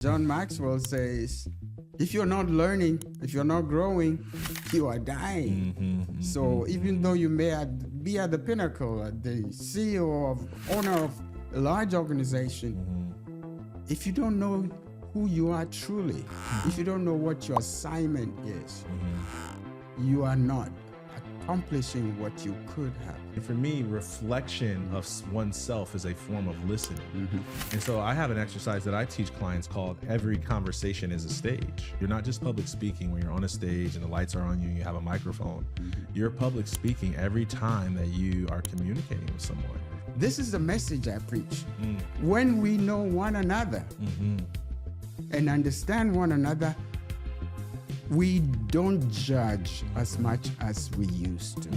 John Maxwell says, if you're not learning, if you're not growing, you are dying. So even though you may be at the pinnacle, at the CEO of owner of a large organization, if you don't know who you are truly, if you don't know what your assignment is, you are not accomplishing what you could have. And for me, reflection of oneself is a form of listening. And so I have an exercise that I teach clients called every conversation is a stage. You're not just public speaking when you're on a stage and the lights are on you and you have a microphone. You're public speaking every time that you are communicating with someone. This is the message I preach. When we know one another and understand one another, we don't judge as much as we used to.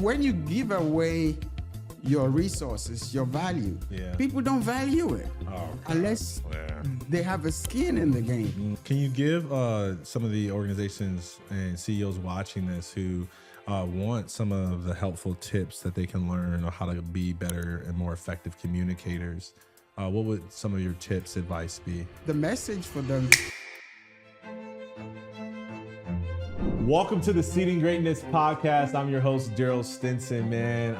When you give away your resources, your value, people don't value it unless they have a skin in the game. Can you give some of the organizations and CEOs watching this who want some of the helpful tips that they can learn on how to be better and more effective communicators? What would some of your tips, advice be? The message for them. Welcome to the Seeding Greatness podcast. I'm your host, Darryll Stinson. Man,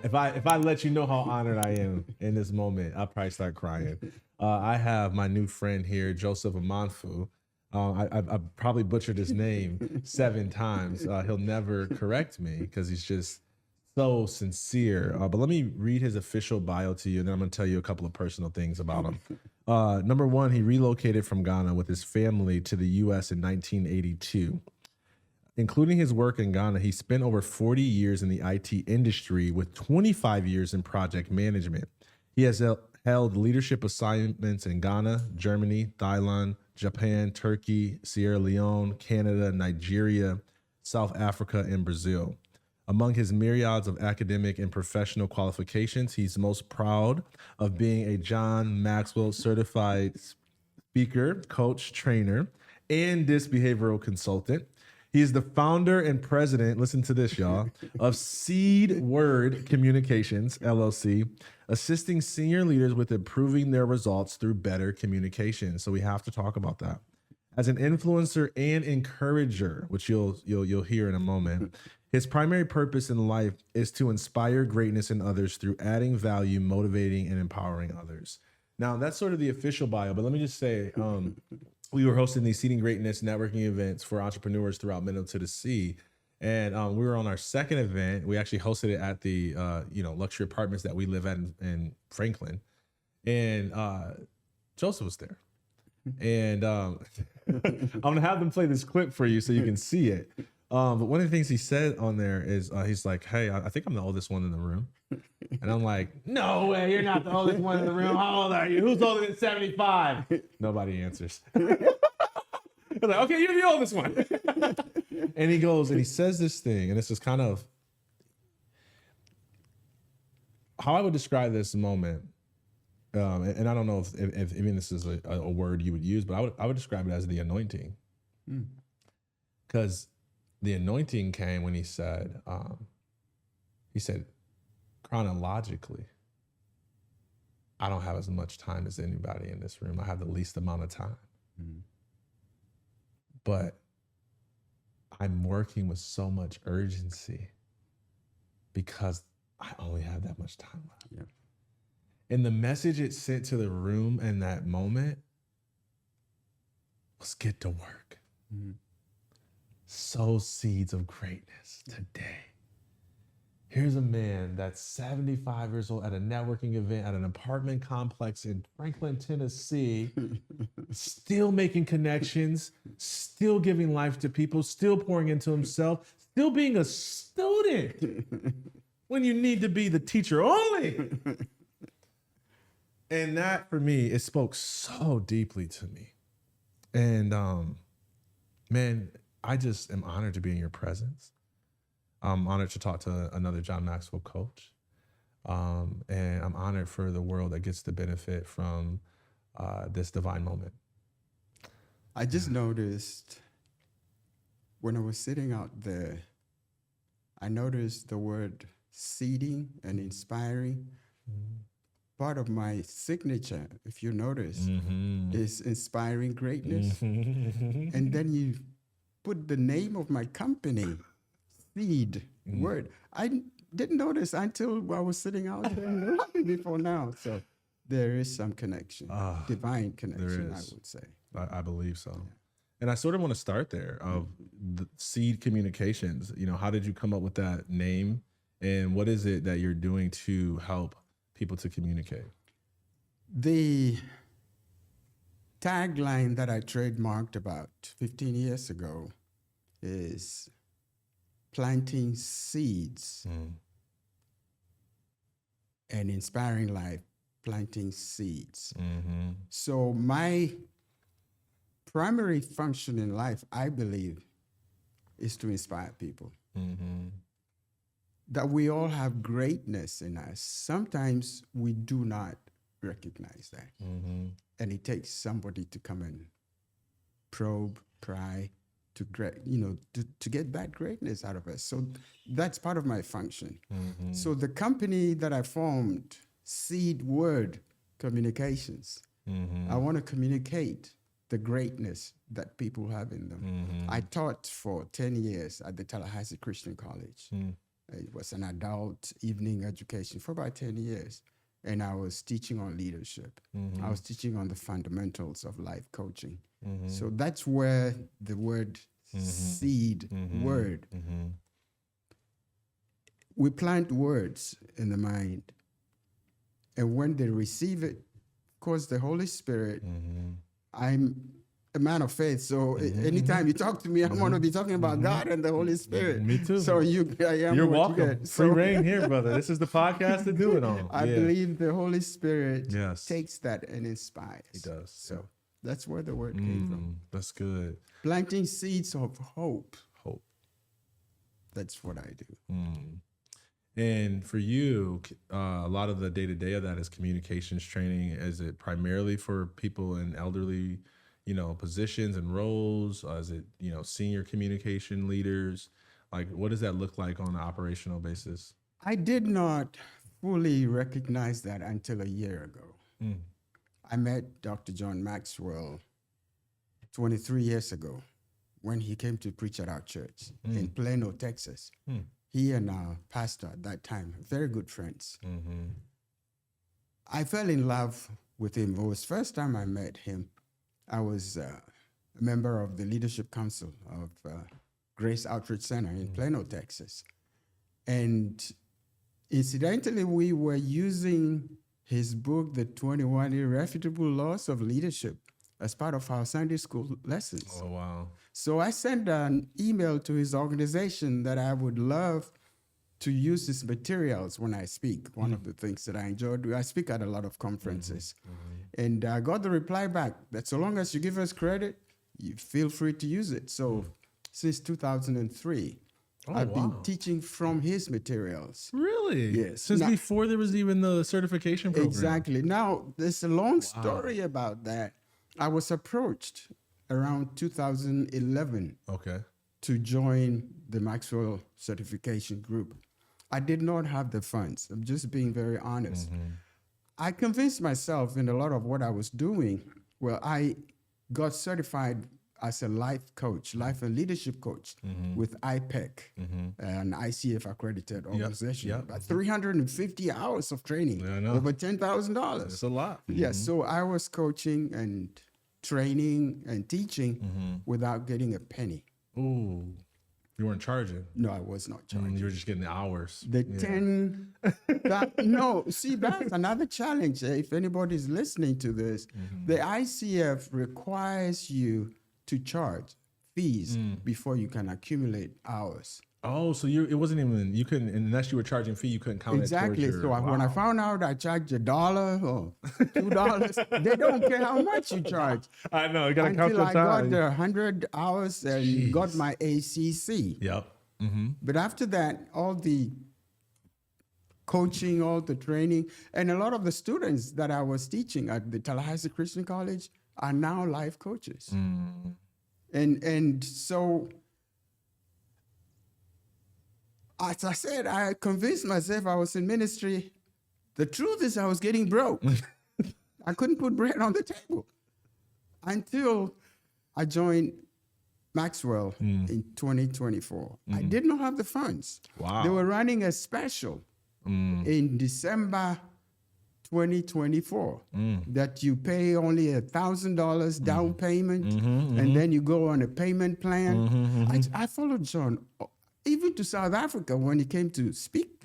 if I let you know how honored I am in this moment, I'll probably start crying. I have my new friend here, Joseph Amanfu. I probably butchered his name 7 times. He'll never correct me because he's just so sincere. But let me read his official bio to you, and then I'm going to tell you a couple of personal things about him. Number one, he relocated from Ghana with his family to the U.S. in 1982. Including his work in Ghana, he spent over 40 years in the IT industry with 25 years in project management. He has held leadership assignments in Ghana, Germany, Thailand, Japan, Turkey, Sierra Leone, Canada, Nigeria, South Africa, and Brazil. Among his myriads of academic and professional qualifications, he's most proud of being a John Maxwell certified speaker, coach, trainer, and DISC behavioral consultant. He is the founder and president, listen to this, y'all, of Seed Word Communications, LLC, assisting senior leaders with improving their results through better communication. So we have to talk about that. As an influencer and encourager, which you'll hear in a moment, his primary purpose in life is to inspire greatness in others through adding value, motivating, and empowering others. Now, that's sort of the official bio, but let me just say, we were hosting these Seeding Greatness networking events for entrepreneurs throughout Middle Tennessee. And we were on our second event. We actually hosted it at the luxury apartments that we live at in Franklin. And Joseph was there. And I'm going to have them play this clip for you so you can see it. But one of the things he said on there is he's like, hey, I think I'm the oldest one in the room. And I'm like, no way, you're not the oldest one in the room. How old are you? Who's older than 75? Nobody answers. I'm like, okay, you're the oldest one. And he goes and he says this thing, and this is kind of how I would describe this moment. And I don't know if even this is a word you would use, but I would describe it as the anointing. Because the anointing came when he said, chronologically, I don't have as much time as anybody in this room. I have the least amount of time. But I'm working with so much urgency because I only have that much time left. And the message it sent to the room in that moment was get to work. Sow seeds of greatness today. Here's a man that's 75 years old at a networking event at an apartment complex in Franklin, Tennessee, still making connections, still giving life to people, still pouring into himself, still being a student when you need to be the teacher only. And that, for me, it spoke so deeply to me. And man, I just am honored to be in your presence. I'm honored to talk to another John Maxwell coach. And I'm honored for the world that gets to benefit from this divine moment. I just noticed when I was sitting out there, I noticed the word seeding and inspiring. part of my signature, if you notice, Mm-hmm. is inspiring greatness. Mm-hmm. And then you put the name of my company, Seed Word. I didn't notice until I was sitting out there in the lobby before now. So there is some connection, divine connection, I is. would say. I believe so. And I sort of want to start there of the Seed Communications. You know, how did you come up with that name, and what is it that you're doing to help people to communicate? The tagline that I trademarked about 15 years ago is planting seeds and inspiring life, planting seeds. Mm-hmm. So my primary function in life, I believe, is to inspire people. Mm-hmm. That we all have greatness in us. Sometimes we do not recognize that. Mm-hmm. And it takes somebody to come and probe, pry, to get that greatness out of us. So that's part of my function. Mm-hmm. So the company that I formed, Seed Word Communications, I want to communicate the greatness that people have in them. I taught for 10 years at the Tallahassee Christian College. It was an adult evening education for about 10 years. And I was teaching on leadership. I was teaching on the fundamentals of life coaching. So that's where the word seed, word. We plant words in the mind. And when they receive it, of course, the Holy Spirit, I'm a man of faith. So anytime you talk to me, I'm going to be talking about God and the Holy Spirit. Me too. So you're welcome. Free reign here, brother. This is the podcast to do it on. I believe the Holy Spirit Yes. takes that and inspires. He does. So that's where the word came from. That's good. Planting seeds of hope. Hope. That's what I do. And for you, a lot of the day-to-day of that is communications training. Is it primarily for people in elderly, positions and roles? Is it, senior communication leaders? Like, what does that look like on an operational basis? I did not fully recognize that until a year ago. I met Dr. John Maxwell 23 years ago when he came to preach at our church in Plano, Texas. He and our pastor at that time, very good friends. I fell in love with him. It was the first time I met him. I was a member of the Leadership Council of Grace Outreach Center in Plano, Texas. And incidentally, we were using his book, The 21 Irrefutable Laws of Leadership, as part of our Sunday school lessons. Oh, wow. So I sent an email to his organization that I would love to use his materials when I speak. One of the things that I enjoyed, I speak at a lot of conferences. And I got the reply back that so long as you give us credit, you feel free to use it. So since 2003, I've been teaching from his materials. Really? Yes. Since before there was even the certification program. Exactly. Now, there's a long story about that. I was approached around 2011 to join the Maxwell certification group. I did not have the funds. I'm just being very honest. I convinced myself in a lot of what I was doing. Well, I got certified as a life coach, life and leadership coach with IPEC, an ICF accredited organization. About 350 hours of training, over $10,000. That's a lot. Yes, so I was coaching and training and teaching without getting a penny. Ooh, you weren't charging? No, I was not charging. You were just getting the hours. The 10, no, see, that's another challenge. If anybody's listening to this, the ICF requires you to charge fees before you can accumulate hours. Oh, so it wasn't even, you couldn't, unless you were charging fee, you couldn't count exactly. it towards your, So when I found out I charged $1 or $2, they don't care how much you charge. I know, you gotta count your your time. Until I time. got the 100 hours and got my ACC. Yep. But after that, all the coaching, all the training, and a lot of the students that I was teaching at the Tallahassee Christian College are now life coaches. And so, as I said, I convinced myself I was in ministry The truth is I was getting broke. I couldn't put bread on the table until I joined Maxwell in 2024. I did not have the funds. Wow. They were running a special in December 2024 that you pay only $1,000 down payment and then you go on a payment plan. I followed John even to South Africa when he came to speak.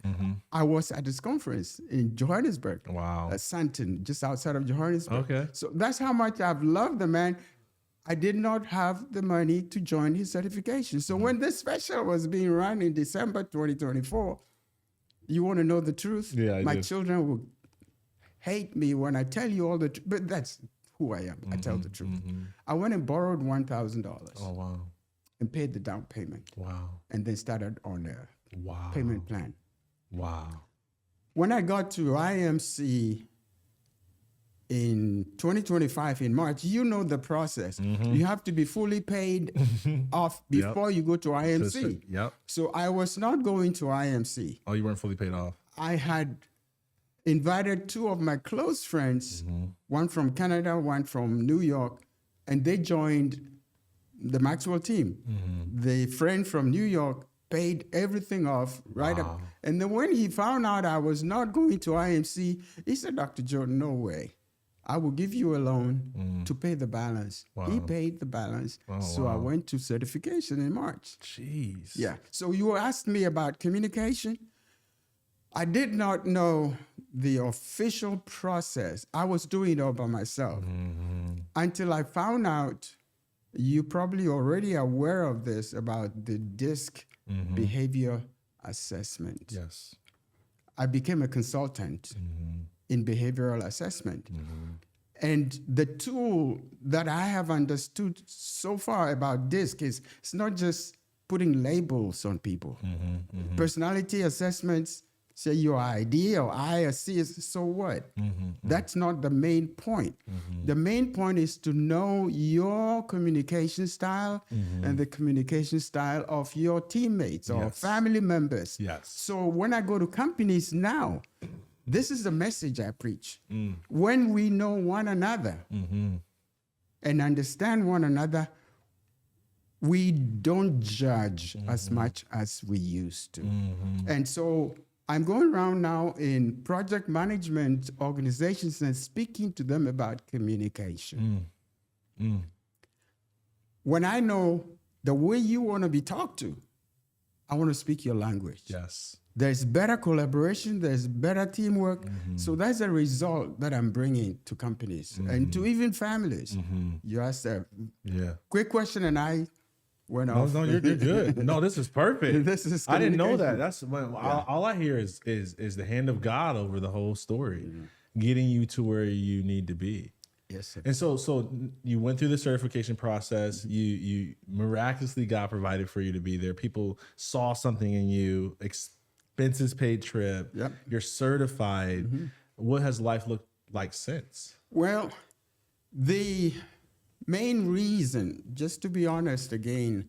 I was at his conference in Johannesburg. Wow. At Sandton, just outside of Johannesburg. Okay. So that's how much I've loved the man. I did not have the money to join his certification. So when this special was being run in December 2024, you want to know the truth? Yeah, My do. children will hate me when I tell you all the truth, but that's who I am. I tell the truth. I went and borrowed $1,000 Oh, wow. and paid the down payment Wow. and then started on a Wow. payment plan. Wow. When I got to IMC in 2025 in March, you know the process. You have to be fully paid off before you go to IMC. Yep. So I was not going to IMC. Oh, you weren't fully paid off. I had invited two of my close friends, one from Canada, one from New York, and they joined the Maxwell team. The friend from New York paid everything off right up. And then when he found out I was not going to IMC, he said, Dr. Jordan, no way. I will give you a loan to pay the balance. Wow. He paid the balance. So I went to certification in March. Jeez. Yeah. So you asked me about communication. I did not know the official process. I was doing it all by myself until I found out, you probably already aware of this, about the DISC behavior assessment. Yes. I became a consultant in behavioral assessment. And the tool that I have understood so far about DISC is it's not just putting labels on people. Personality assessments say you're ID or I or C, so what? That's not the main point. The main point is to know your communication style and the communication style of your teammates or family members. Yes. So when I go to companies now, this is the message I preach. When we know one another and understand one another, we don't judge as much as we used to. And so I'm going around now in project management organizations and speaking to them about communication. When I know the way you want to be talked to, I want to speak your language. Yes. There's better collaboration, there's better teamwork. So that's a result that I'm bringing to companies and to even families. You asked a quick question and I went off. No, you're good. No, this is perfect. This is I didn't know communication. that. That's all I hear is the hand of God over the whole story, getting you to where you need to be. Yes, sir. And so you went through the certification process. You miraculously, God provided for you to be there. People saw something in you. Expenses paid trip. Yep. You're certified. What has life looked like since? Well, the main reason, just to be honest again,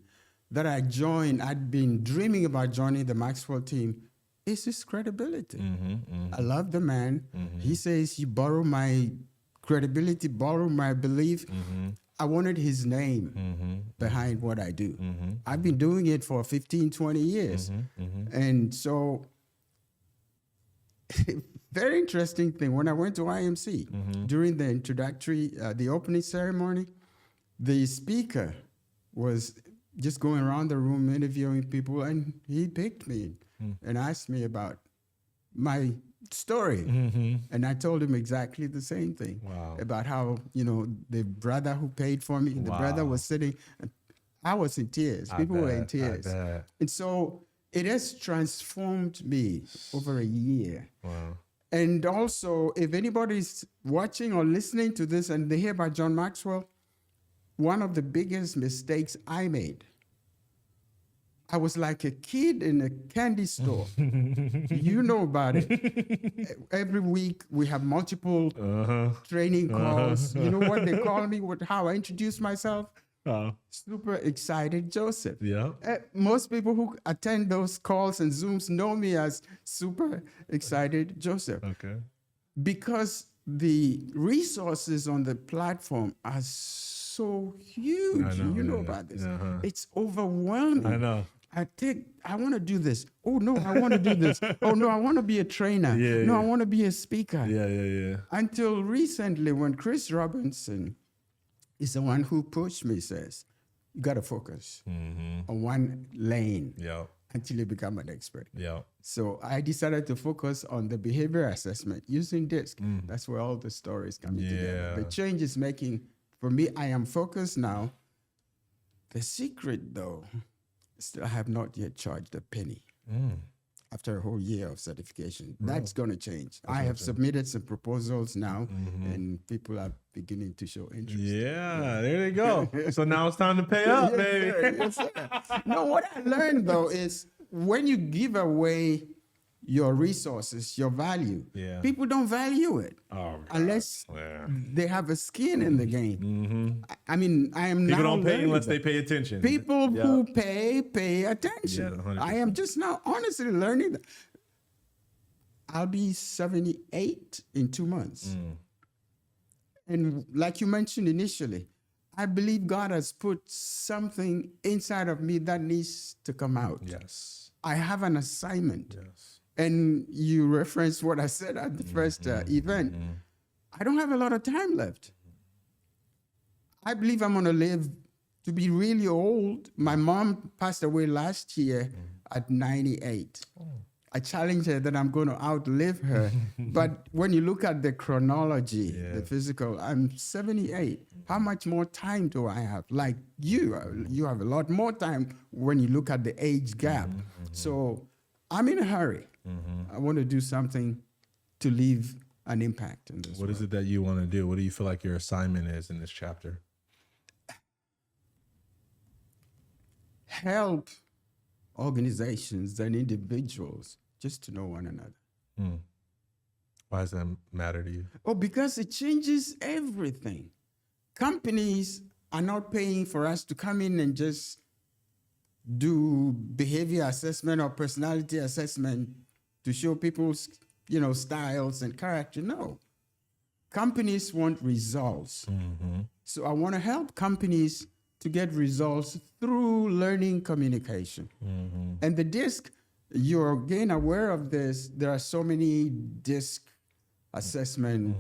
that I joined, I'd been dreaming about joining the Maxwell team, is his credibility. I love the man. He says, you borrow my credibility, borrow my belief. I wanted his name behind what I do. I've been doing it for 15, 20 years. And so, very interesting thing, when I went to IMC, during the introductory, the opening ceremony, the speaker was just going around the room interviewing people, and he picked me and asked me about my story. And I told him exactly the same thing about how, the brother who paid for me, the brother was sitting, I was in tears. People were in tears. And so it has transformed me over a year. And also, if anybody's watching or listening to this and they hear about John Maxwell, one of the biggest mistakes I made, I was like a kid in a candy store. You know about it. Every week we have multiple training calls. You know what they call me, how I introduce myself? Super excited Joseph. Yeah. Most people who attend those calls and Zooms know me as super excited Joseph. Okay. Because the resources on the platform are so huge. I know, You know yeah. about this. Uh-huh. It's overwhelming. I know. I want to do this. Oh, no, I want to do this. Oh, no, I want to be a trainer. Yeah, no, yeah. I want to be a speaker. Yeah. Until recently, when Chris Robinson is the one who pushed me, says, you got to focus on one lane Yeah. until you become an expert. Yeah. So I decided to focus on the behavior assessment using DISC. That's where all the stories coming together. The change is making, for me, I am focused now. The secret, though, still I have not yet charged a penny after a whole year of certification. That's going to change. I have submitted some proposals now, and people are beginning to show interest. Yeah, there they go. So now it's time to pay up, Yes, baby. sir. Yes, sir. No, what I learned, though, is when you give away your resources, your value, people don't value it unless they have a skin in the game. I mean, I am People now don't pay learning unless they that. pay attention. People who pay attention. Yeah, 100%. I am just now honestly learning that. I'll be 78 in 2 months. And like you mentioned initially, I believe God has put something inside of me that needs to come out. Yes. I have an assignment. Yes. And you referenced what I said at the first event. I don't have a lot of time left. I believe I'm going to live to be really old. My mom passed away last year at 98. I challenge her that I'm going to outlive her. But when you look at the chronology, the physical, I'm 78. How much more time do I have? Like you have a lot more time when you look at the age gap. So I'm in a hurry. I want to do something to leave an impact in this What is it that you want to do? What do you feel like your assignment is in this chapter? Help organizations and individuals just to know one another. Why does that matter to you? Oh, because it changes everything. Companies are not paying for us to come in and just do behavior assessment or personality assessment to show people's, styles and character. No. Companies want results. So I want to help companies to get results through learning communication. And the DISC, you're again aware of this. There are so many DISC assessments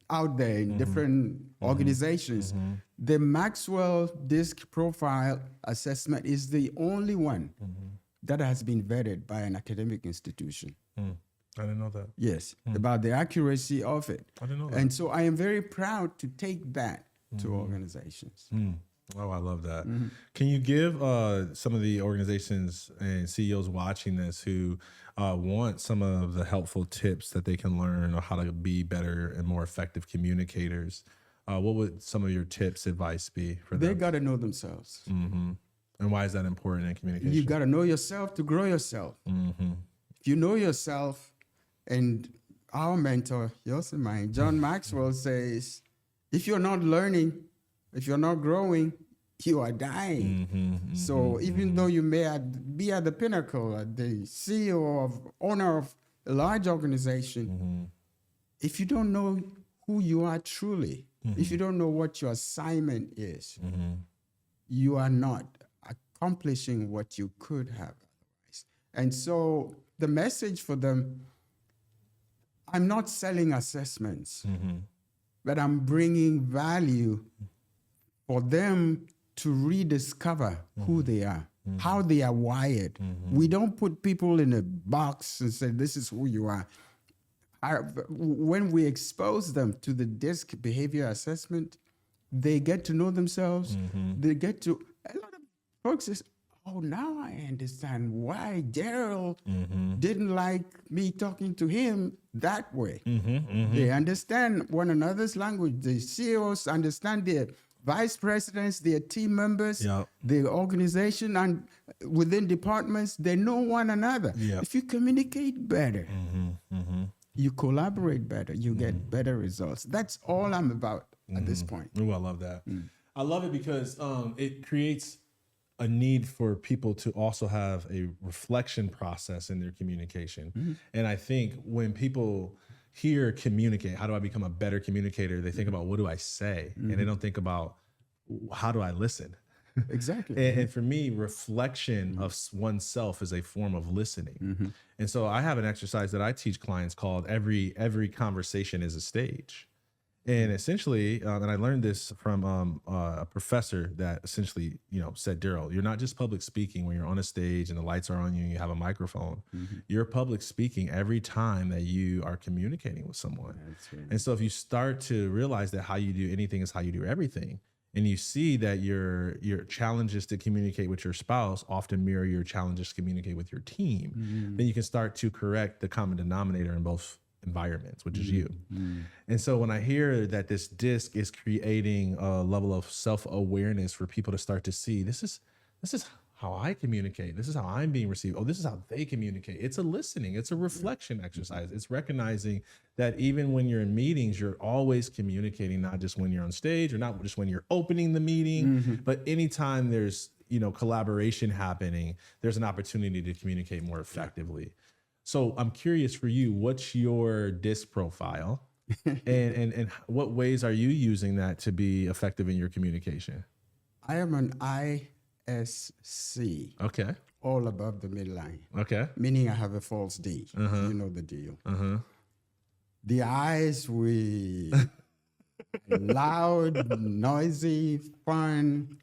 out there in different organizations. The Maxwell DISC profile assessment is the only one that has been vetted by an academic institution. I didn't know that. Yes, about the accuracy of it. I didn't know that. And so I am very proud to take that to organizations. Oh, I love that. Can you give some of the organizations and CEOs watching this who want some of the helpful tips that they can learn on how to be better and more effective communicators? What would some of your tips, advice be for them? They got to know themselves. And why is that important in communication? You got to know yourself to grow yourself. If you know yourself, and our mentor, yours and mine, John Maxwell says, if you're not learning, if you're not growing, you are dying. So even though you may be at the pinnacle, the CEO of owner of a large organization, if you don't know who you are truly, if you don't know what your assignment is, you are not accomplishing what you could have otherwise. And so the message for them, I'm not selling assessments, but I'm bringing value for them to rediscover who they are, how they are wired. We don't put people in a box and say, this is who you are. When we expose them to the DISC behavior assessment, they get to know themselves. They get to, a lot of folks say, oh, now I understand why Darryll didn't like me talking to him that way. They understand one another's language. The CEOs understand their vice presidents, their team members, the organization, and within departments, they know one another. If you communicate better, you collaborate better, you get better results. That's all I'm about at this point. Oh, I love that. I love it because it creates a need for people to also have a reflection process in their communication. And I think when people hear communicate, how do I become a better communicator? They think about what do I say? And they don't think about how do I listen? Exactly. And for me, reflection of oneself is a form of listening. And so I have an exercise that I teach clients called every conversation is a stage. And essentially, and I learned this from a professor that essentially, said, Darryll, you're not just public speaking when you're on a stage and the lights are on you and you have a microphone. You're public speaking every time that you are communicating with someone. Right. And so if you start to realize that how you do anything is how you do everything, and you see that your challenges to communicate with your spouse often mirror your challenges to communicate with your team, then you can start to correct the common denominator in both environments, which is you. And so when I hear that this disc is creating a level of self-awareness for people to start to see, this is how I communicate. This is how I'm being received. Oh, this is how they communicate. It's a listening. It's a reflection exercise. It's recognizing that even when you're in meetings, you're always communicating, not just when you're on stage or not just when you're opening the meeting, but anytime there's, collaboration happening, there's an opportunity to communicate more effectively. So I'm curious for you, what's your DISC profile and what ways are you using that to be effective in your communication? I am an ISC. Okay. All above the midline. Okay. Meaning I have a false D. You know the deal. The I's, we loud, noisy, fun.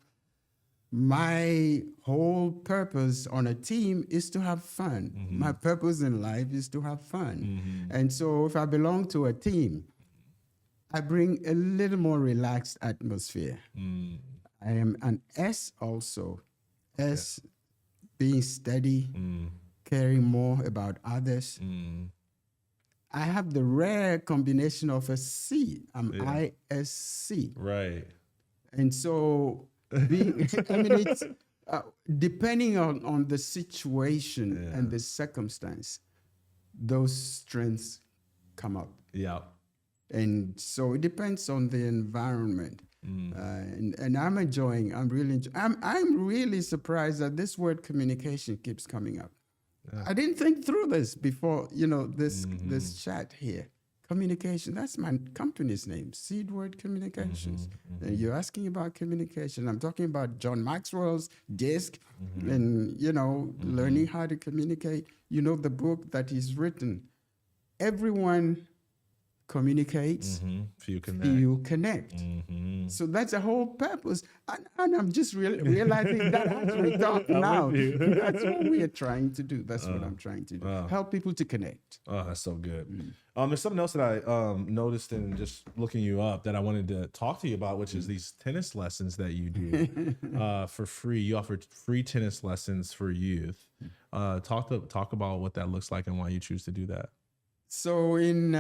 My whole purpose on a team is to have fun. My purpose in life is to have fun. And so if I belong to a team, I bring a little more relaxed atmosphere. I am an S also. S, being steady, caring more about others. I have the rare combination of a C. I'm ISC. Right. And so it's depending on the situation and the circumstance, those strengths come up. Yeah. And so it depends on the environment. And I'm really surprised that this word communication keeps coming up. I didn't think through this before, this chat here. Communication, that's my company's name, Seedword Communications. And you're asking about communication. I'm talking about John Maxwell's DISC and, learning how to communicate. The book that he's written. Everyone communicates, few connect. So that's the whole purpose. And I'm just realizing that as we talk now, that's what we are trying to do. That's what I'm trying to do. Help people to connect. Oh, that's so good. There's something else that I noticed in just looking you up that I wanted to talk to you about, which is these tennis lessons that you do for free. You offer free tennis lessons for youth. Talk about what that looks like and why you choose to do that. So in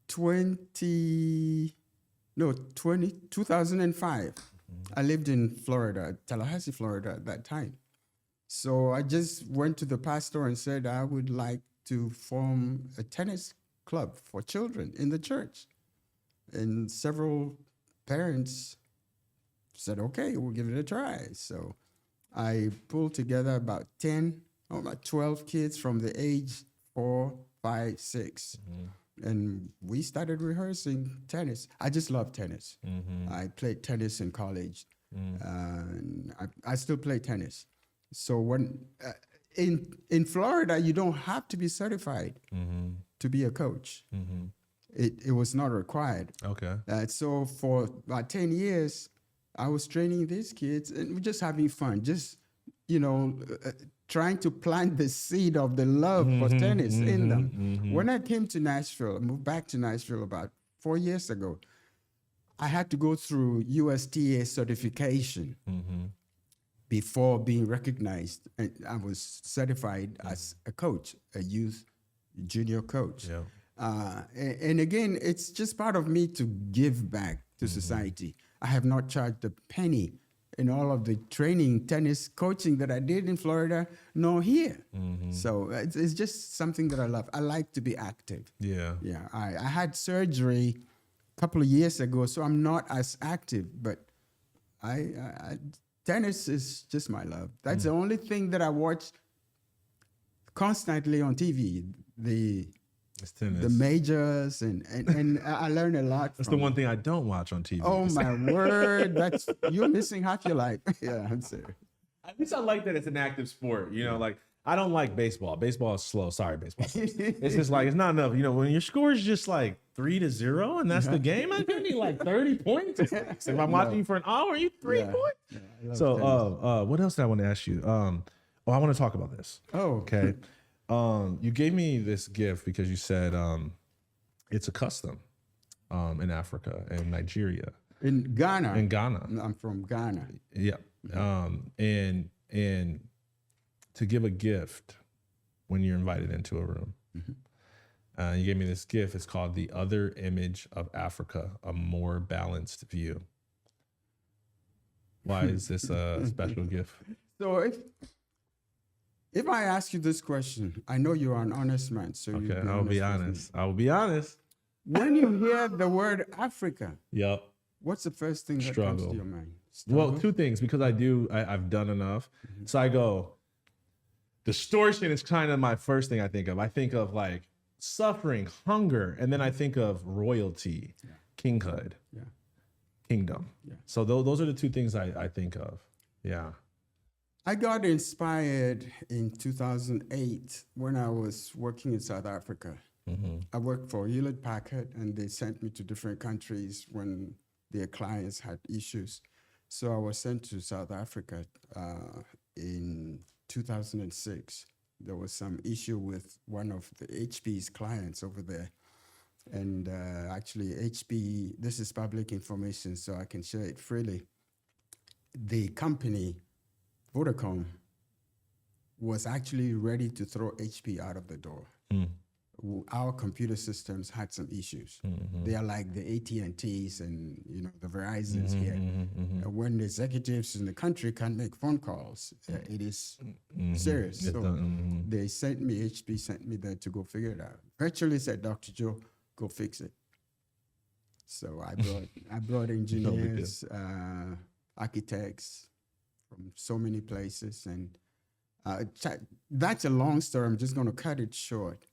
2005, I lived in Florida, Tallahassee, Florida at that time. So I just went to the pastor and said, I would like to form a tennis club for children in the church. And several parents said, okay, we'll give it a try. So I pulled together about 12 kids from the age 4, 5, 6. And we started rehearsing tennis. I just love tennis. I played tennis in college. And I still play tennis. So when in Florida, you don't have to be certified to be a coach. It was not required. Okay. So for about 10 years, I was training these kids and we're just having fun. Just, trying to plant the seed of the love for tennis in them. When I came to Nashville, I moved back to Nashville about 4 years ago, I had to go through USTA certification before being recognized. And I was certified as a coach, a youth junior coach. Yeah. And again, it's just part of me to give back to society. I have not charged a penny in all of the training, tennis coaching that I did in Florida, nor here. So it's just something that I love. I like to be active. Yeah. Yeah. I had surgery couple of years ago, so I'm not as active. But I tennis is just my love. That's the only thing that I watch constantly on TV. It's tennis. The majors and I learn a lot. That's the one thing I don't watch on TV. Oh my word! You're missing half your life. Yeah, I'm serious. At least I like that it's an active sport. Like I don't like baseball. Baseball is slow. Sorry, baseball. It's just like it's not enough. When your score is just like 3-0 and that's the game, I need like 30 points. If I'm watching you for an hour, you 3 points. Yeah, so, what else did I want to ask you? I want to talk about this. Oh, okay. You gave me this gift because you said it's a custom in Africa and Nigeria. In Ghana. In Ghana. I'm from Ghana. Yeah. And to give a gift when you're invited into a room. You gave me this gift. It's called The Other Image of Africa, a More Balanced View. Why is this a special gift? So if I ask you this question, I know you're an honest man. So okay, I'll be honest. I will be honest. When you hear the word Africa, yep, what's the first thing that comes to your mind? Struggle? Well, two things, because I've done enough. So I go, distortion is kind of my first thing I think of. I think of like suffering, hunger, and then I think of royalty, kinghood, kingdom. Yeah. So those are the two things I think of. Yeah. I got inspired in 2008 when I was working in South Africa. I worked for Hewlett Packard, and they sent me to different countries when their clients had issues. So I was sent to South Africa in 2006. There was some issue with one of the HP's clients over there. And actually, HP, this is public information, so I can share it freely. The company, Vodacom, was actually ready to throw HP out of the door. Our computer systems had some issues. They are like the AT&Ts and the Verizons here. When the executives in the country can't make phone calls, it is serious. So they sent me, HP sent me there to go figure it out. Virtually said, Dr. Joe, go fix it. So I brought engineers, architects from so many places, and that's a long story. I'm just going to cut it short.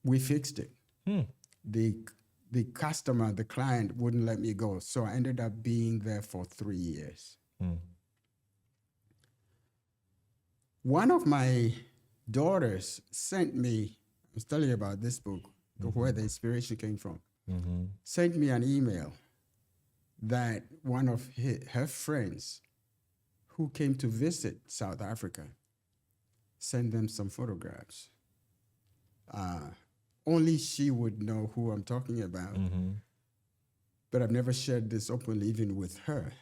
We fixed it. The customer, the client, wouldn't let me go, so I ended up being there for 3 years. One of my daughters sent me, I was telling you about this book, where the inspiration came from, sent me an email that one of her friends who came to visit South Africa sent them some photographs. Only she would know who I'm talking about, but I've never shared this openly, even with her.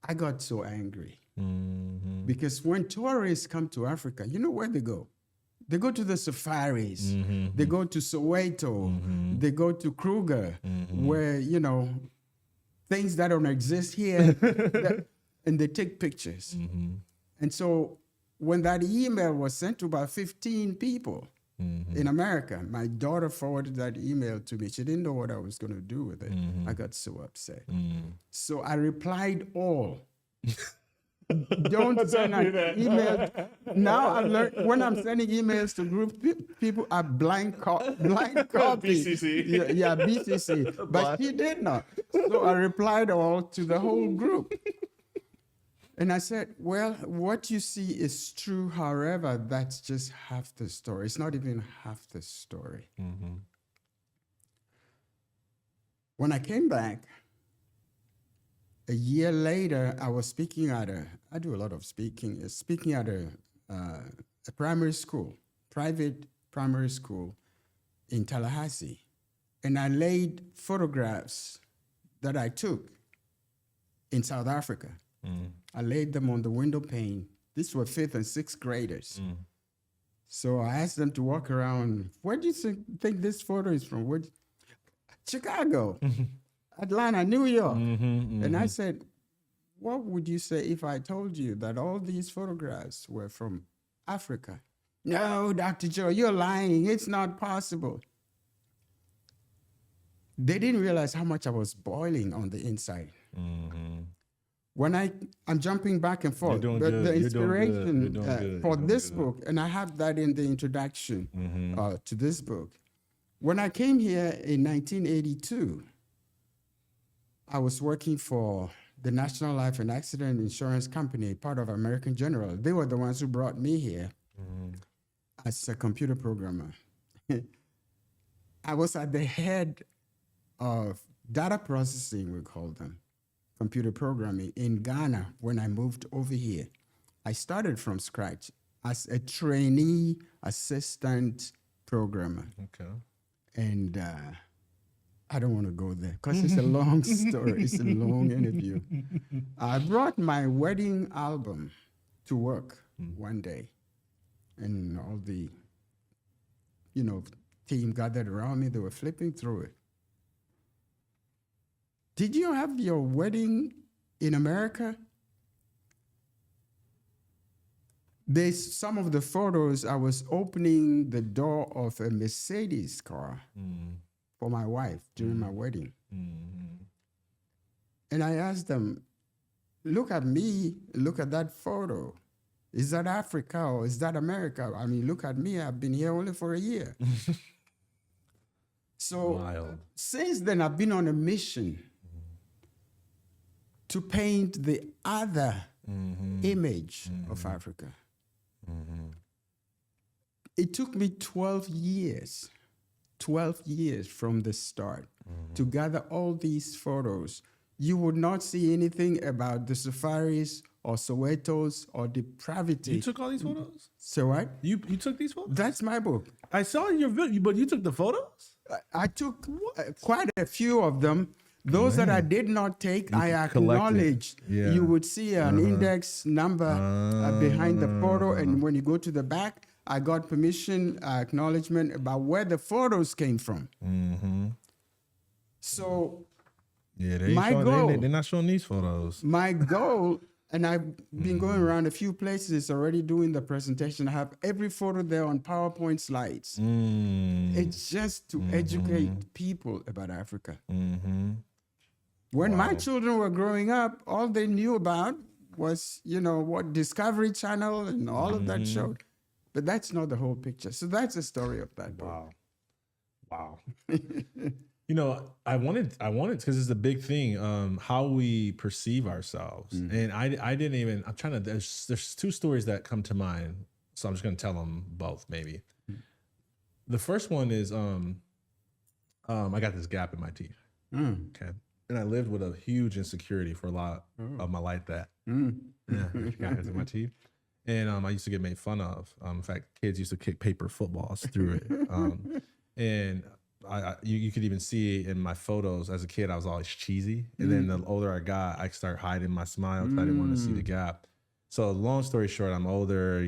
I got so angry because when tourists come to Africa, you know where they go? They go to the safaris, they go to Soweto, they go to Kruger, where, things that don't exist here, and they take pictures. And so when that email was sent to about 15 people in America, my daughter forwarded that email to me. She didn't know what I was going to do with it. I got so upset. So I replied all. Don't send an email. Now I've learned when I'm sending emails to group people, I blind copy. BCC. Yeah, BCC. But he did not. So I replied all to the whole group. And I said, well, what you see is true. However, that's just half the story. It's not even half the story. When I came back, a year later, I was speaking at I do a lot of speaking at a primary school, private primary school in Tallahassee. And I laid photographs that I took in South Africa. I laid them on the window pane. These were 5th and 6th graders. So I asked them to walk around. Where do you think this photo is from? Chicago, Atlanta, New York. And I said, what would you say if I told you that all these photographs were from Africa? No, Dr. Joe, you're lying. It's not possible. They didn't realize how much I was boiling on the inside. When I'm jumping back and forth, doing but good. the You're doing good. You're inspiration doing good. for You're doing this good. book, and I have that in the introduction to this book. When I came here in 1982, I was working for the National Life and Accident Insurance Company, part of American General. They were the ones who brought me here as a computer programmer. I was at the head of data processing, we call them, computer programming in Ghana when I moved over here. I started from scratch as a trainee assistant programmer. Okay. And I don't want to go there because it's a long story. It's a long interview. I brought my wedding album to work one day, and all the, team gathered around me. They were flipping through it. Did you have your wedding in America? There's some of the photos. I was opening the door of a Mercedes car for my wife during my wedding. And I asked them, look at me, look at that photo. Is that Africa or is that America? I mean, look at me, I've been here only for a year. So Wild. since then, I've been on a mission to paint the other image of Africa. It took me 12 years from the start to gather all these photos. You would not see anything about the safaris or Sowetos or depravity. You took all these photos? So what? You took these photos? That's my book. I saw in your video, but you took the photos? I took quite a few of them. Those that I did not take, I acknowledged. Yeah. You would see an index number behind the photo, and when you go to the back, I got permission, acknowledgement about where the photos came from. So Yeah, they're not showing these photos. my goal, and I've been going around a few places already doing the presentation. I have every photo there on PowerPoint slides. It's just to educate people about Africa. When my children were growing up, all they knew about was, what Discovery Channel and all of that showed. But that's not the whole picture. So that's the story of that book. Wow. I wanted because it's a big thing, how we perceive ourselves. And I didn't even, I'm trying to, there's two stories that come to mind. So I'm just going to tell them both maybe. The first one is, I got this gap in my teeth. Okay. And I lived with a huge insecurity for a lot of my life gaps in my teeth. And I used to get made fun of. In fact, kids used to kick paper footballs through it. And you could even see in my photos as a kid, I was always cheesy. And then the older I got, I started hiding my smile because I didn't want to see the gap. So long story short, I'm older,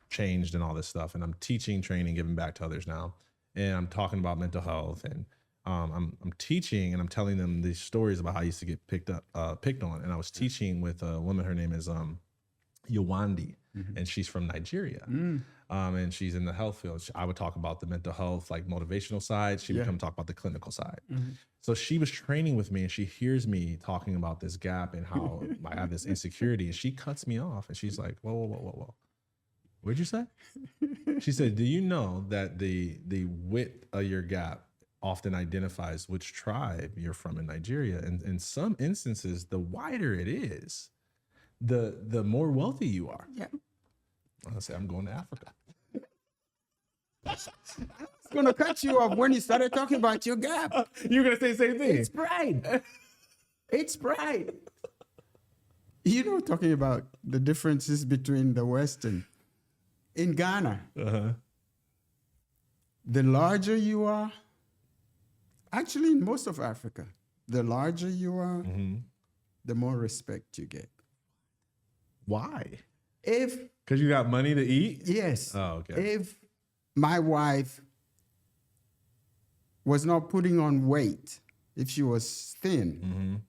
changed and all this stuff. And I'm teaching, training, giving back to others now. And I'm talking about mental health, and I'm teaching, and I'm telling them these stories about how I used to get picked on. And I was teaching with a woman, her name is Yawandi, and she's from Nigeria. And she's in the health field. I would talk about the mental health, like motivational side. She would come talk about the clinical side. So she was training with me, and she hears me talking about this gap and how I have this insecurity, and she cuts me off, and she's like, whoa. What'd you say? She said, do you know that the width of your gap often identifies which tribe you're from in Nigeria? And in some instances, the wider it is, the more wealthy you are. Yeah. I say, I'm going to Africa. I was going to cut you off when you started talking about your gap. You're going to say the same thing. It's pride. It's pride. Talking about the differences between the West and in Ghana, the larger you are, actually in most of Africa, the larger you are, the more respect you get. Why? Because you got money to eat? Yes. Oh, okay. If my wife was not putting on weight, if she was thin,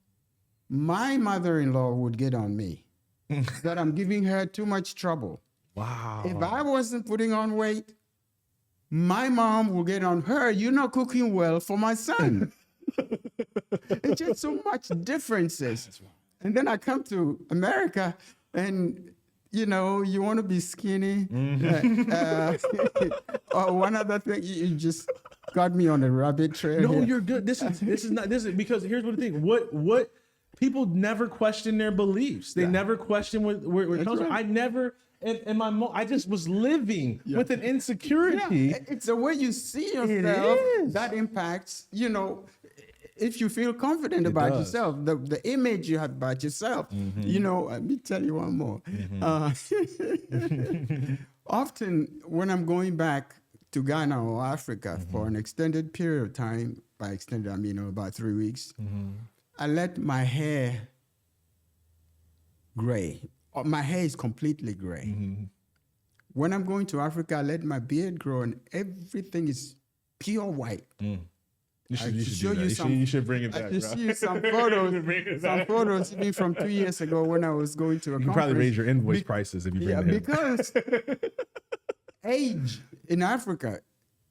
my mother-in-law would get on me that I'm giving her too much trouble. Wow. If I wasn't putting on weight, my mom will get on her. You're not cooking well for my son. It's just so much differences. And then I come to America, and you want to be skinny. Or one other thing, you just got me on a rabbit trail. No, here. you're good. This is because here's what the thing. What people never question their beliefs. They never question where it comes from. right. I never I just was living with an insecurity. Yeah, it's the way you see yourself is. that impacts, if you feel confident about does. yourself, the image you have about yourself. Let me tell you one more. Often when I'm going back to Ghana or Africa for an extended period of time, by extended I mean about 3 weeks, I let my hair gray. My hair is completely gray. When I'm going to Africa, I let my beard grow and everything is pure white. You should bring it back. I should show you some photos. Some photos even from 2 years ago when I was going to a You can conference. probably raise your invoice prices if you bring it in. Because age in Africa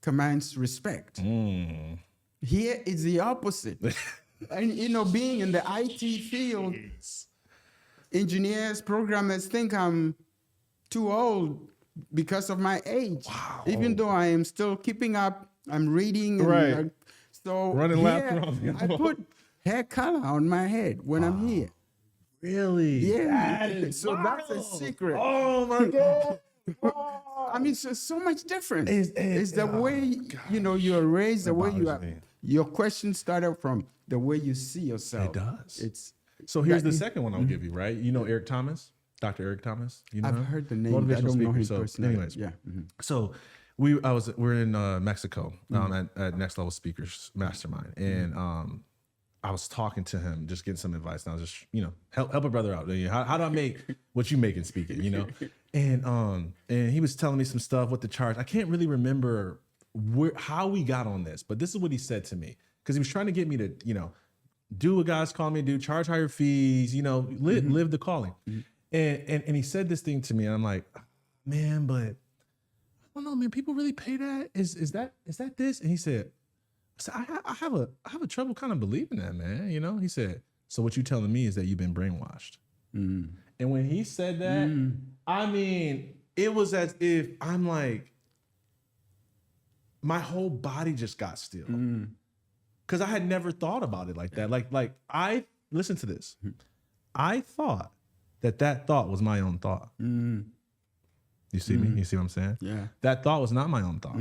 commands respect. Here is the opposite. And being in the IT field, engineers, programmers think I'm too old because of my age. Wow. Even though I am still keeping up, I'm reading. Right. So Running laps around the I put hair color on my head when I'm here. Really? Yeah. That's That's a secret. Oh my God. I mean, so much different. It's the way you're raised, the way you are. bothers me. Your question started from the way you see yourself. It does. It's So here's the second one I'll give you, right? You know Eric Thomas, Dr. Eric Thomas. You know I've him? heard the name. I don't know him personally. Anyways, Yeah. so we're in Mexico at Next Level Speakers Mastermind, and I was talking to him, just getting some advice. And I was just help a brother out. How do I make what you make in speaking? And he was telling me some stuff with the charge. I can't really remember how we got on this, but this is what he said to me, because he was trying to get me to do what God's calling me to do, charge higher fees, live the calling. And he said this thing to me, and I'm like, man, but I don't know, man, people really pay that? Is that this? And he said, I have a trouble kind of believing that, man. He said, so what you telling me is that you've been brainwashed. And when he said that, I mean, it was as if I'm like, my whole body just got still. Because I had never thought about it like that. Like I listen to this. I thought that thought was my own thought. You see me? You see what I'm saying? Yeah. That thought was not my own thought.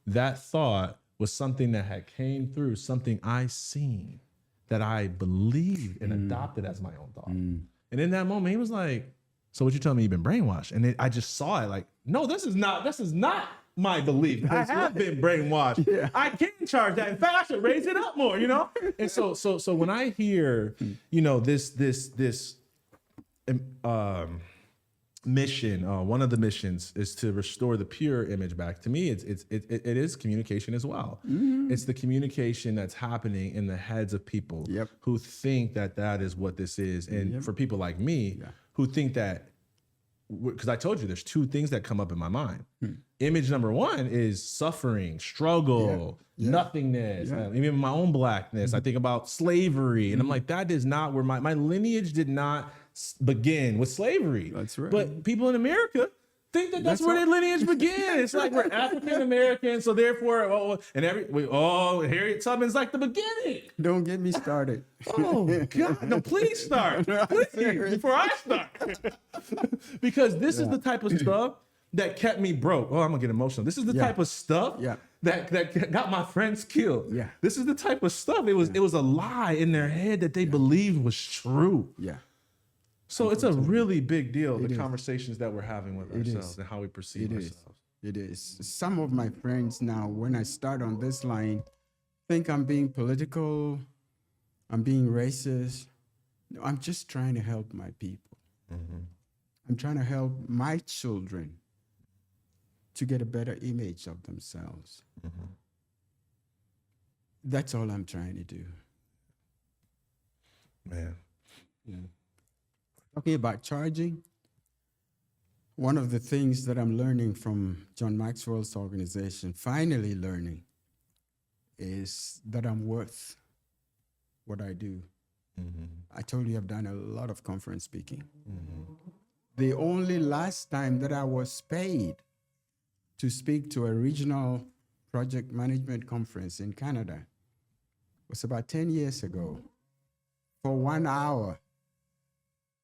That thought was something that had came through, something I seen that I believed and adopted as my own thought. And in that moment, he was like, so what you telling me you've been brainwashed? And I just saw it like, no, this is not my belief. I have been brainwashed. Yeah. I can charge that. In fact, I should raise it up more, And so when I hear, this mission, one of the missions is to restore the pure image back. To me, it is communication as well. It's the communication that's happening in the heads of people who think that is what this is. And for people like me who think that, because I told you there's two things that come up in my mind. Image number one is suffering, struggle, nothingness, even my own blackness. I think about slavery, and I'm like, that is not where my lineage did not begin with slavery. That's right. But people in America think that's where their lineage began. It's like we're African American, so therefore, Harriet Tubman's like the beginning. Don't get me started. Oh God! No, please start. Please, before I start, because this is the type of stuff that kept me broke. Oh, I'm gonna get emotional. This is the type of stuff that got my friends killed. Yeah. This is the type of stuff. It was a lie in their head that they believed was true. Yeah. So it's a really big deal, the conversations that we're having with ourselves and how we perceive ourselves. It is. Some of my friends now, when I start on this line, think I'm being political, I'm being racist. No, I'm just trying to help my people. I'm trying to help my children to get a better image of themselves. That's all I'm trying to do. Man. Yeah. Talking about charging, one of the things that I'm learning from John Maxwell's organization, finally learning, is that I'm worth what I do. I told you I've done a lot of conference speaking. The only last time that I was paid to speak to a regional project management conference in Canada was about 10 years ago for 1 hour.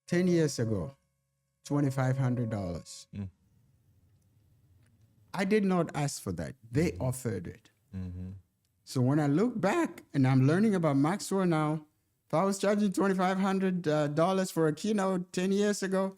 10 years ago, $2,500. I did not ask for that. They offered it. So when I look back and I'm learning about Maxwell now, if I was charging $2,500 for a keynote 10 years ago,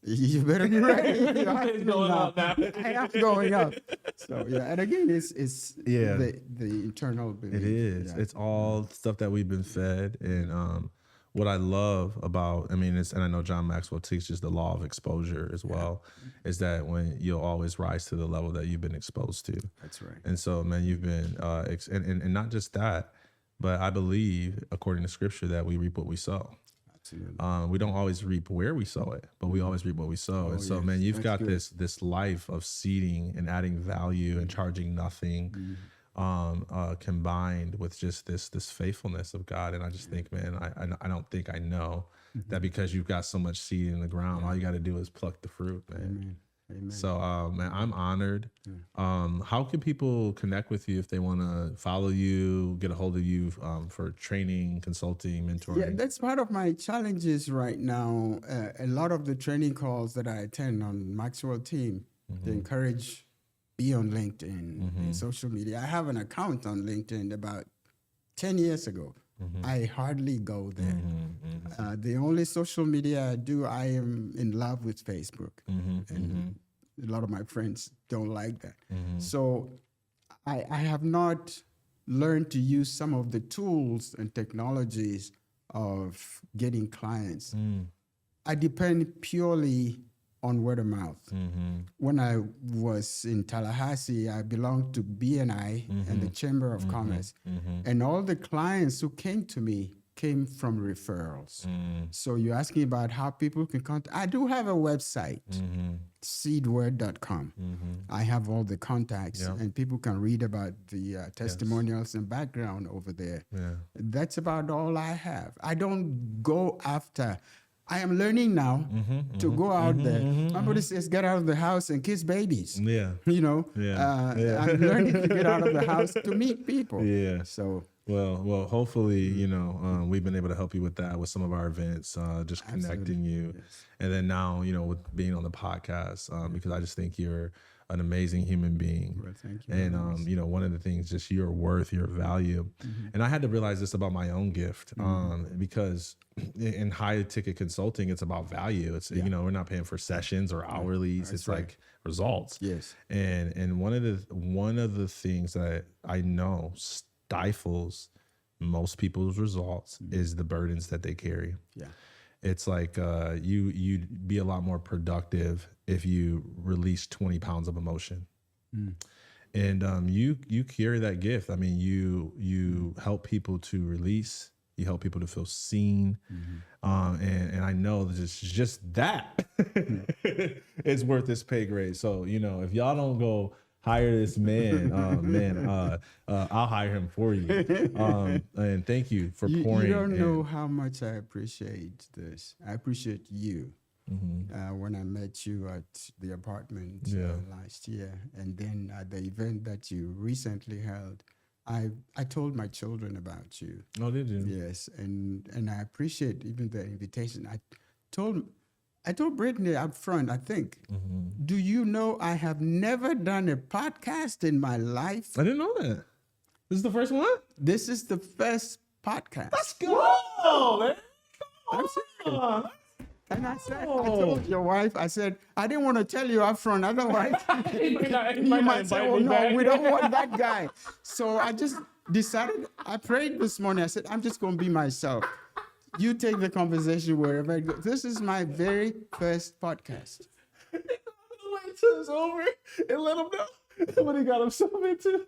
you better be ready. It's going up now. I am going up. So yeah, and again, it's the internal belief. It is. Yeah. It's all stuff that we've been fed, and what I love about, I mean, and I know John Maxwell teaches the law of exposure as well, is that when you'll always rise to the level that you've been exposed to. That's right. And so, man, you've been, and not just that, but I believe, according to Scripture, that we reap what we sow. Absolutely. We don't always reap where we sow it, but we always reap what we sow. And so, yes. man, you've That's got good. this life of seeding and adding value and charging nothing, combined with just this faithfulness of God. And I just think, man, I don't think I know that because you've got so much seed in the ground, all you got to do is pluck the fruit, man. Amen. Amen. So, man, I'm honored. How can people connect with you if they want to follow you, get a hold of you for training, consulting, mentoring? Yeah, that's part of my challenges right now. A lot of the training calls that I attend on Maxwell team, they encourage be on LinkedIn and social media. I have an account on LinkedIn about 10 years ago. I hardly go there. The only social media I do, I am in love with Facebook. And a lot of my friends don't like that. So I have not learned to use some of the tools and technologies of getting clients. I depend purely on word of mouth. When I was in Tallahassee, I belonged to BNI and the Chamber of Commerce. And all the clients who came to me came from referrals. So you're asking about how people can contact. I do have a website, seedword.com. I have all the contacts and people can read about the testimonials and background over there. That's about all I have. I don't go after. I am learning now to go out there. Somebody says, get out of the house and kiss babies. You know, I'm learning to get out of the house to meet people. So, well, hopefully, you know, we've been able to help you with that with some of our events, just connecting you. And then now, you know, with being on the podcast, because I just think you're an amazing human being. well, thank you. And, you know, one of the things, just your worth, your value. And I had to realize this about my own gift, because in high ticket consulting, it's about value. It's, you know, we're not paying for sessions or hourlies. It's like results. Yes. And one of the things that I know stifles most people's results is the burdens that they carry. It's like you'd be a lot more productive if you release 20 pounds of emotion. And you carry that gift. I mean, you help people to release. You help people to feel seen. And I know that it's just that is worth this pay grade. So, you know, if y'all don't go hire this man, I'll hire him for you. And thank you for pouring. You don't know how much I appreciate this. I appreciate you. When I met you at the apartment last year, and then at the event that you recently held, I told my children about you. Oh, did you? Yes, and I appreciate even the invitation. I told Brittany up front, I think, do you know I have never done a podcast in my life? I didn't know that. This is the first one? This is the first podcast. Let's go, man. I'm serious. And I told your wife, I said, I didn't want to tell you up front, otherwise you might say, oh no, we don't want that guy. So I just decided, I prayed this morning, I said, I'm just going to be myself. You take the conversation wherever it goes. This is my very first podcast. Wait till it's over and let him know what he got himself into.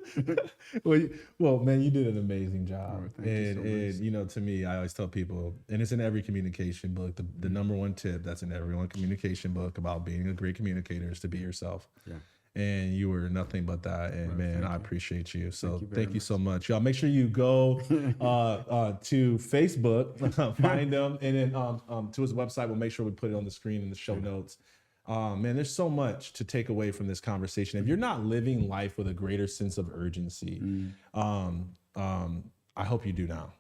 well, man, you did an amazing job. Oh, thank you so much. You know, to me, I always tell people, and it's in every communication book, the number one tip that's in every one communication book about being a great communicator is to be yourself. and you were nothing but that. And man, I appreciate you. So thank you so much, y'all. Make sure you go to Facebook, find him, and then to his website. We'll make sure we put it on the screen in the show notes. Man, there's so much to take away from this conversation. If you're not living life with a greater sense of urgency, I hope you do now.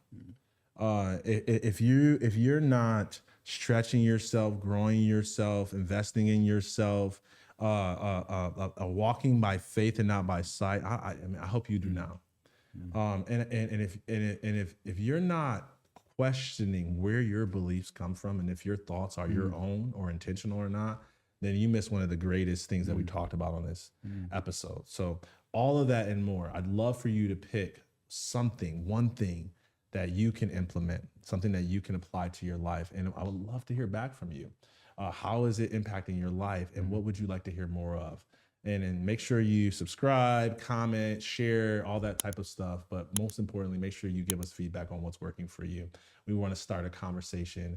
If you're not stretching yourself, growing yourself, investing in yourself, walking by faith and not by sight, I hope you do now. And if you're not questioning where your beliefs come from and if your thoughts are your own or intentional or not, then you miss one of the greatest things that we talked about on this episode. So all of that and more, I'd love for you to pick something, one thing that you can implement, something that you can apply to your life. And I would love to hear back from you. How is it impacting your life? And what would you like to hear more of? And then make sure you subscribe, comment, share, all that type of stuff. But most importantly, make sure you give us feedback on what's working for you. We want to start a conversation,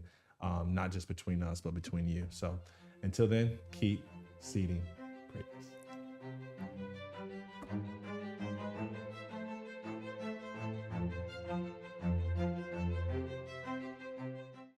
not just between us, but between you. So until then, keep seeding greatness.